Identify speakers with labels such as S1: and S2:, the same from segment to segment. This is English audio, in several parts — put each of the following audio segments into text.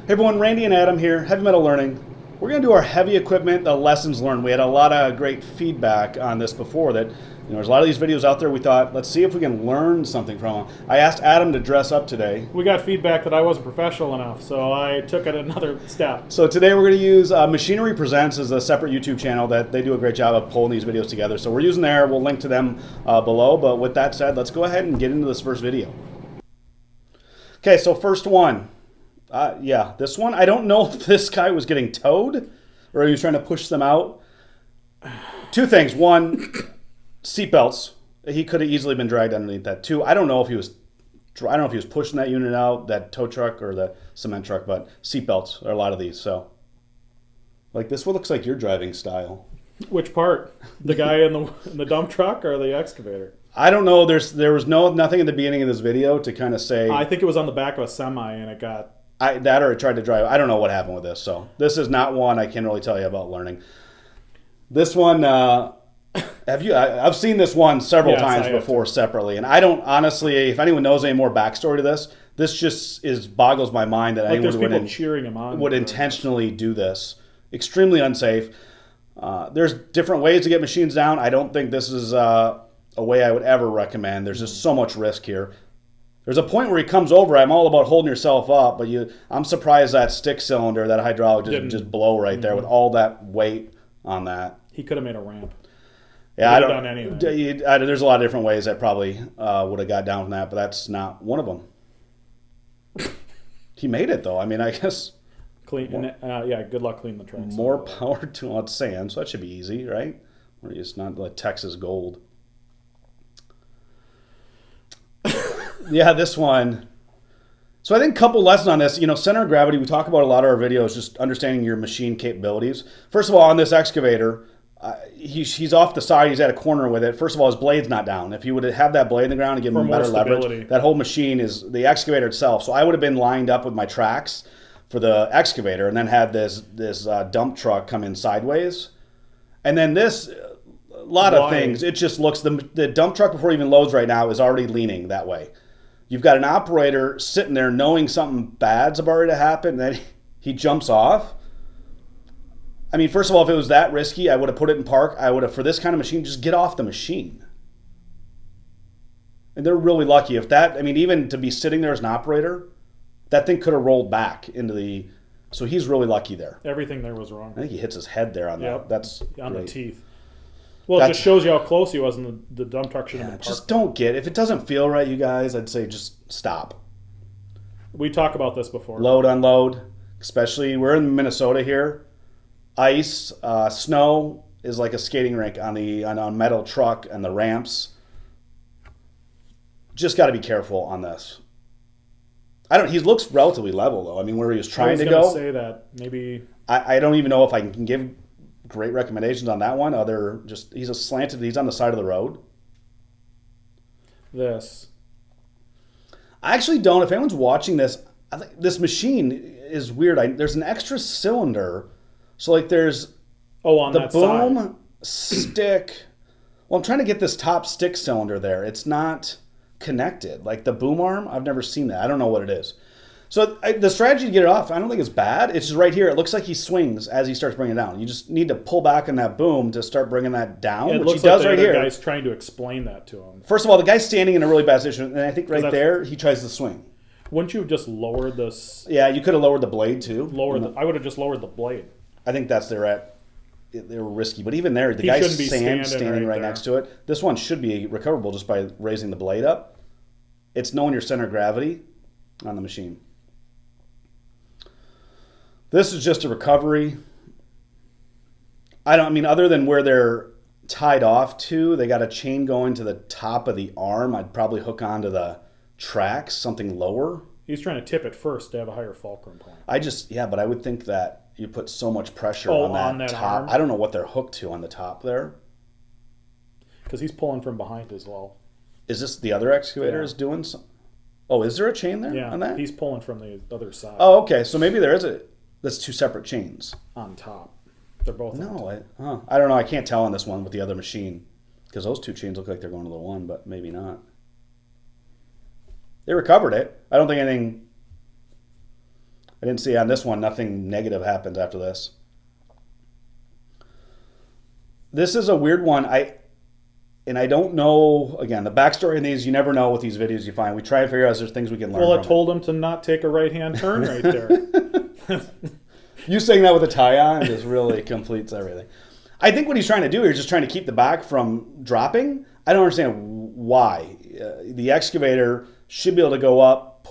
S1: Hey everyone, Randy and Adam here, Heavy Metal Learning. We're going to do our heavy equipment, the lessons learned. We had a lot of great feedback on this before that, there's a lot of these videos out there. We thought, let's see if we can learn something from them. I asked Adam to dress up today.
S2: We got feedback that I wasn't professional enough, so I took it another step.
S1: So today we're going to use Machinery Presents as a separate YouTube channel that they do a great job of pulling these videos together. So we're using there. We'll link to them below. But with that said, let's go ahead and get into this first video. Okay, so first one. Yeah, this one, I don't know if this guy was getting towed or he was trying to push them out. Two things. One, seatbelts. He could have easily been dragged underneath that. Two, I don't know if he was pushing that unit out, that tow truck or the cement truck, but seatbelts are a lot of these. So, like this one looks like your driving style.
S2: Which part? The guy in the dump truck or the excavator?
S1: I don't know. There was nothing in the beginning of this video to kind of say.
S2: I think it was on the back of a semi and it got.
S1: That or it tried to drive. I don't know what happened with this. So this is not one I can really tell you about learning. This one, I've seen this one several times before separately, and I don't honestly. If anyone knows any more backstory to this just boggles my mind that anyone
S2: cheering him on
S1: would intentionally do this. Extremely unsafe. There's different ways to get machines down. I don't think this is a way I would ever recommend. There's just so much risk here. There's a point where he comes over. I'm all about holding yourself up, but I'm surprised that stick cylinder, that hydraulic didn't just blow right there with all that weight on that.
S2: He could have made a ramp.
S1: Yeah,
S2: There's
S1: a lot of different ways that probably would have got down from that, but that's not one of them. He made it though. I mean, I guess.
S2: Good luck cleaning the tracks.
S1: More power to on sand, so that should be easy, right? Or it's not like Texas gold. Yeah, this one. So I think a couple lessons on this. Center of gravity, we talk about a lot of our videos, just understanding your machine capabilities. First of all, on this excavator, he's off the side. He's at a corner with it. First of all, his blade's not down. If you would have that blade in the ground and give him better leverage, that whole machine is the excavator itself. So I would have been lined up with my tracks for the excavator and then had this dump truck come in sideways. And then this, a lot of things, it just looks, the dump truck before it even loads right now is already leaning that way. You've got an operator sitting there knowing something bad's about to happen, and then he jumps off. I mean, first of all, if it was that risky, I would have put it in park. I would have, for this kind of machine, just get off the machine. And they're really lucky. Even to be sitting there as an operator, that thing could have rolled back into the... So he's really lucky there.
S2: Everything there was wrong.
S1: I think he hits his head there on that. That's
S2: on
S1: great.
S2: The teeth. Well, it just shows you how close he was, and the dump truck should have been parked.
S1: Just don't if it doesn't feel right, you guys, I'd say just stop.
S2: We talked about this before.
S1: Load, unload, especially, we're in Minnesota here. Ice, snow is like a skating rink on a metal truck and the ramps. Just got to be careful on this. He looks relatively level though. I mean, where he was trying to go.
S2: I was going to say that maybe.
S1: I don't even know if I can give great recommendations on that one. He's on the side of the road. I actually don't. If anyone's watching this, I think this machine is weird. There's an extra cylinder. So there's
S2: on
S1: the
S2: that
S1: boom stick. Well, I'm trying to get this top stick cylinder there. It's not connected. Like the boom arm, I've never seen that. I don't know what it is. So the strategy to get it off, I don't think it's bad. It's just right here. It looks like he swings as he starts bringing it down. You just need to pull back on that boom to start bringing that down, which he does right here.
S2: The guy's trying to explain that to him.
S1: First of all, the guy's standing in a really bad position, and I think right there he tries to swing.
S2: Wouldn't you have just lowered this?
S1: Yeah, you could have lowered the blade too.
S2: I would have just lowered the blade.
S1: I think they were risky, but even there, the guy's standing right next to it. This one should be recoverable just by raising the blade up. It's knowing your center of gravity on the machine. This is just a recovery. Other than where they're tied off to, they got a chain going to the top of the arm. I'd probably hook onto the tracks, something lower.
S2: He's trying to tip it first to have a higher fulcrum point.
S1: But I would think that you put so much pressure on that top.
S2: Arm?
S1: I don't know what they're hooked to on the top there.
S2: Because he's pulling from behind as well.
S1: Is this the other excavator is doing some? Oh, is there a chain there on that?
S2: He's pulling from the other side.
S1: Oh, okay. So maybe there is that's two separate chains.
S2: On top. They're both
S1: I don't know. I can't tell on this one with the other machine. Because those two chains look like they're going to the one, but maybe not. They recovered it. I don't think anything I didn't see on this one, nothing negative happens after this. This is a weird one. I don't know, again, the backstory in these, you never know with these videos you find. We try and figure out if there's things we can learn
S2: Well,
S1: from
S2: it told him to not take a right-hand turn right there.
S1: You saying that with a tie on just really completes everything. I think what he's trying to do here is just trying to keep the back from dropping. I don't understand why. The excavator should be able to go up,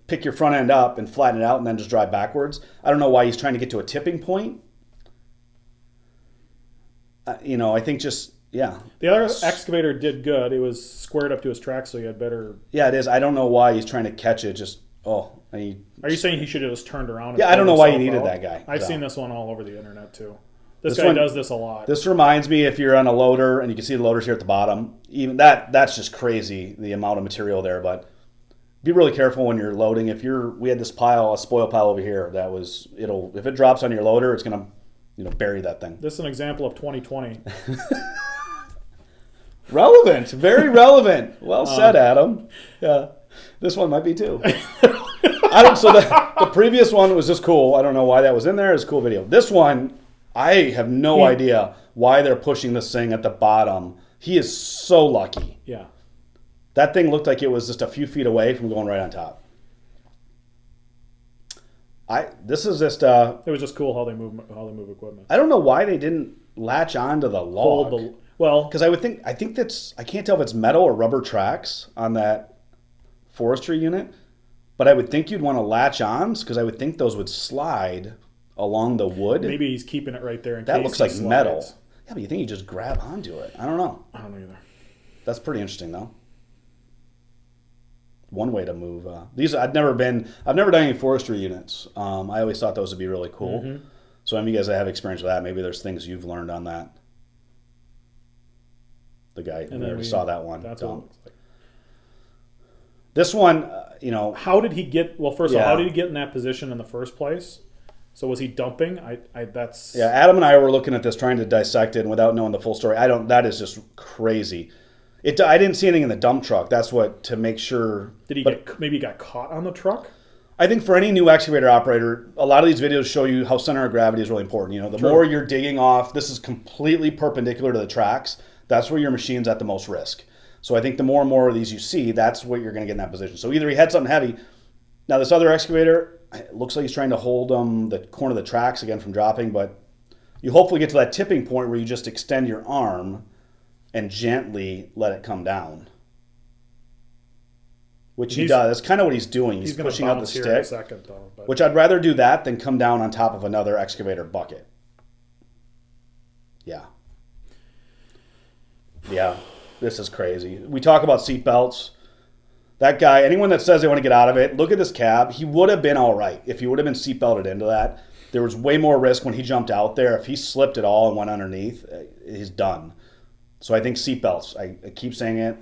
S1: pick your front end up and flatten it out and then just drive backwards. I don't know why he's trying to get to a tipping point. I think just, yeah.
S2: The other excavator did good. It was squared up to his track, so he had better...
S1: Yeah, it is. I don't know why he's trying to catch it.
S2: Are you saying he should have just turned around? And
S1: yeah, I don't know why you needed that guy.
S2: I've seen this one all over the internet, too. This guy does this a lot.
S1: This reminds me, if you're on a loader, and you can see the loaders here at the bottom, even that's just crazy, the amount of material there, but be really careful when you're loading. We had this a spoil pile over here, if it drops on your loader, it's going to bury that thing.
S2: This is an example of 2020.
S1: Relevant, very relevant. Well said, Adam. Yeah, this one might be too. So the previous one was just cool. I don't know why that was in there. It's a cool video. This one, I have no idea why they're pushing this thing at the bottom. He is so lucky.
S2: Yeah.
S1: That thing looked like it was just a few feet away from going right on top. This is just
S2: it was just cool how they move equipment.
S1: I don't know why they didn't latch onto the log. Because I think I can't tell if it's metal or rubber tracks on that forestry unit, but I would think you'd want to latch on because I would think those would slide along the wood.
S2: Maybe he's keeping it right there in
S1: that
S2: case
S1: looks like
S2: slides.
S1: metal. Yeah, but you think you just grab onto it. I don't know.
S2: I don't know either.
S1: That's pretty interesting though. One way to move these. I've never done any forestry units. I always thought those would be really cool. Mm-hmm. So any of you guys that have experience with that, maybe there's things you've learned on that. The guy, we already saw that one.
S2: That's what it looks like.
S1: This one,
S2: how did he get? Well, first of all, how did he get in that position in the first place? So was he dumping? That's
S1: Adam and I were looking at this, trying to dissect it, and without knowing the full story, that is just crazy. I didn't see anything in the dump truck. That's what to make sure.
S2: Maybe he got caught on the truck?
S1: I think for any new excavator operator, a lot of these videos show you how center of gravity is really important. The more you're digging off, this is completely perpendicular to the tracks. That's where your machine's at the most risk. So I think the more and more of these you see, that's what you're going to get in that position. So either he had something heavy. Now this other excavator, it looks like he's trying to hold the corner of the tracks again from dropping, but you hopefully get to that tipping point where you just extend your arm and gently let it come down. Which he does. That's kind of what he's doing. He's pushing out the stick. In a second, though, which I'd rather do that than come down on top of another excavator bucket. Yeah. Yeah. This is crazy. We talk about seat belts. That guy, anyone that says they want to get out of it, look at this cab. He would have been all right if he would have been seat belted into that. There was way more risk when he jumped out there. If he slipped at all and went underneath, he's done. So I think seat belts. I keep saying it.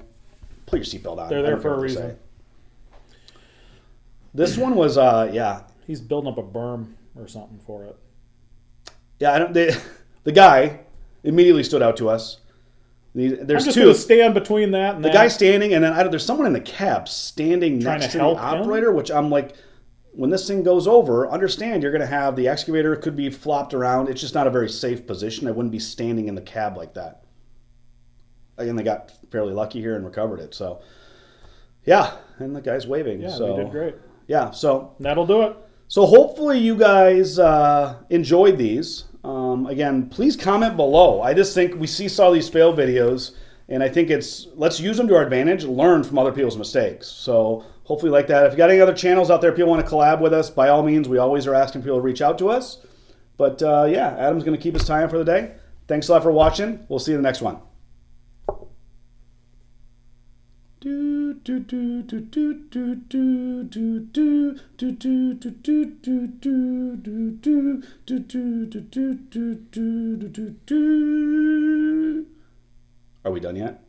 S1: Put your seatbelt on.
S2: They're there for a reason.
S1: This one was,
S2: he's building up a berm or something for it.
S1: Yeah, the guy immediately stood out to us. There's
S2: I'm just going to stand between that and
S1: the guy standing, and then there's someone in the cab standing next to the operator, which I'm like, when this thing goes over, understand you're going to have the excavator could be flopped around. It's just not a very safe position. I wouldn't be standing in the cab like that. And they got fairly lucky here and recovered it. So, yeah, and the guy's waving.
S2: Yeah,
S1: so
S2: they did great.
S1: Yeah, so
S2: that'll do it.
S1: So hopefully you guys enjoyed these. Again, please comment below. I just think we saw these fail videos, and I think let's use them to our advantage, learn from other people's mistakes. So hopefully like that. If you got any other channels out there people want to collab with us, by all means, we always are asking people to reach out to us. But yeah, Adam's going to keep his time for the day. Thanks a lot for watching. We'll see you in the next one. Are we done yet?